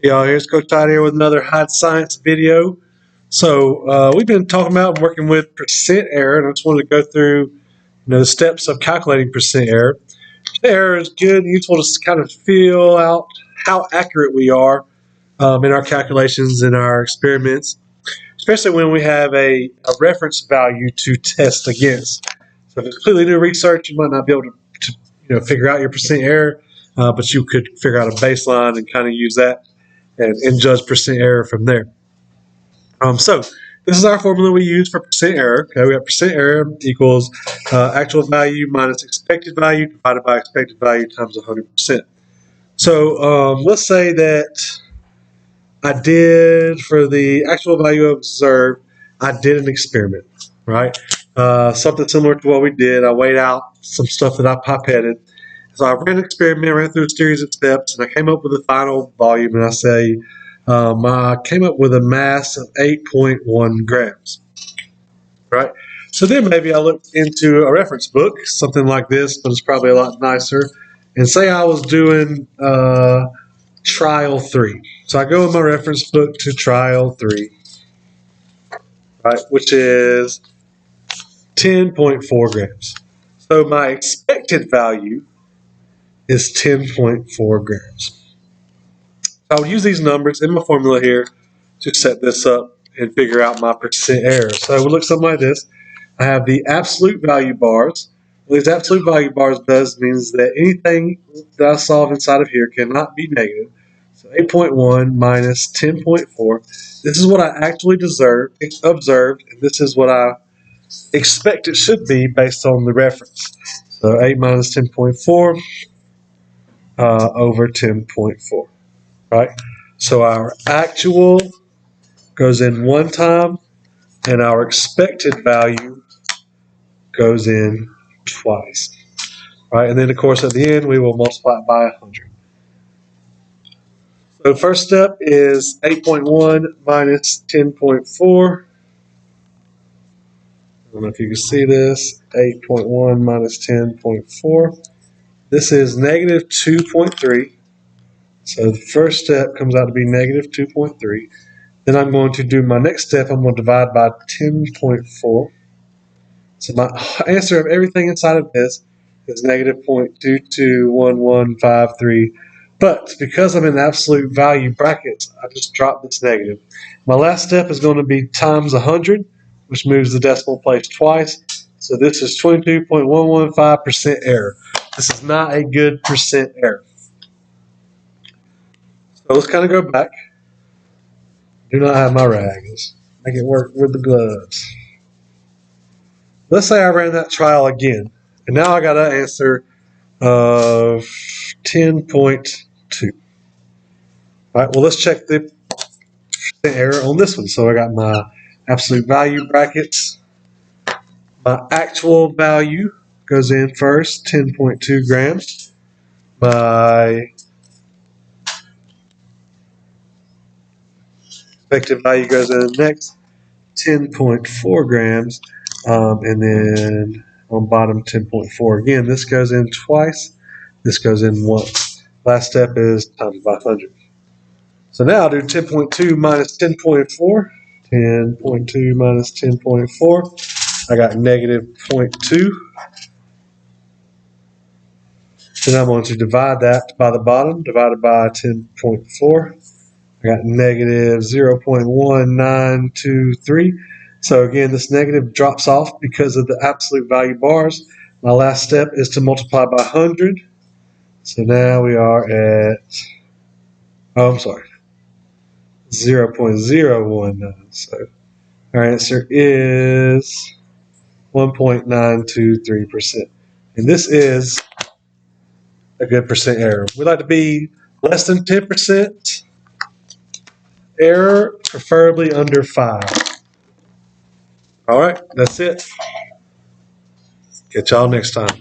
Y'all, here's Coach Todd here with another hot science video. So we've been talking about working with percent error, and I just wanted to go through the steps of calculating percent error. Percent error is good and useful to kind of feel out how accurate we are in our calculations and our experiments, especially when we have a reference value to test against. So if it's completely new research, you might not be able to figure out your percent error, but you could figure out a baseline and kind of use that and judge percent error from there. So this is our formula we use for percent error. Okay, we have percent error equals actual value minus expected value divided by expected value times 100%. So let's say that I did, for the actual value observed, I did an experiment, right? Something similar to what we did. I weighed out some stuff that I pipetted. So I ran an experiment, ran through a series of steps, and I came up with a final volume, and I say I came up with a mass of 8.1 grams, right? So then maybe I looked into a reference book, something like this, but it's probably a lot nicer, and say I was doing trial 3. So I go in my reference book to trial 3, right, which is 10.4 grams. So my expected value is 10.4 grams. I would use these numbers in my formula here to set this up and figure out my percent error. So it would look something like this. I have the absolute value bars. What these absolute value bars does means that anything that I solve inside of here cannot be negative. So 8.1 minus 10.4. This is what I actually observed, and this is what I expect it should be based on the reference. So 8 minus 10.4 over 10.4. Right? So our actual goes in one time, and our expected value goes in twice. Right? And then, of course, at the end, we will multiply it by 100. So the first step is 8.1 minus 10.4. I don't know if you can see this. 8.1 minus 10.4. This is negative 2.3. So the first step comes out to be negative 2.3. Then I'm going to do my next step. I'm going to divide by 10.4. So my answer of everything inside of this is negative 0.221153. But because I'm in absolute value brackets, I just drop this negative. My last step is going to be times 100, which moves the decimal place twice. So this is 22.115% error. This is not a good percent error. So let's kind of go back. Do not have my rags. Make it work with the gloves. Let's say I ran that trial again, and now I got an answer of 10.2. All right, well, let's check the error on this one. So I got my absolute value brackets. My actual value goes in first, 10.2 grams. My expected value goes in next, 10.4 grams. And then on bottom 10.4 again. This goes in twice. This goes in once. Last step is times by 100. So now I'll do 10.2 minus 10.4. 10.2 minus 10.4. I got negative 0.2. Then I'm going to divide that by the bottom, divided by 10.4. I got negative 0.1923. So again, this negative drops off because of the absolute value bars. My last step is to multiply by 100. So now we are at, 0.019. So our answer is 1.923%. And this is a good percent error. We like to be less than 10% error, preferably under 5. All right, that's it. Catch y'all next time.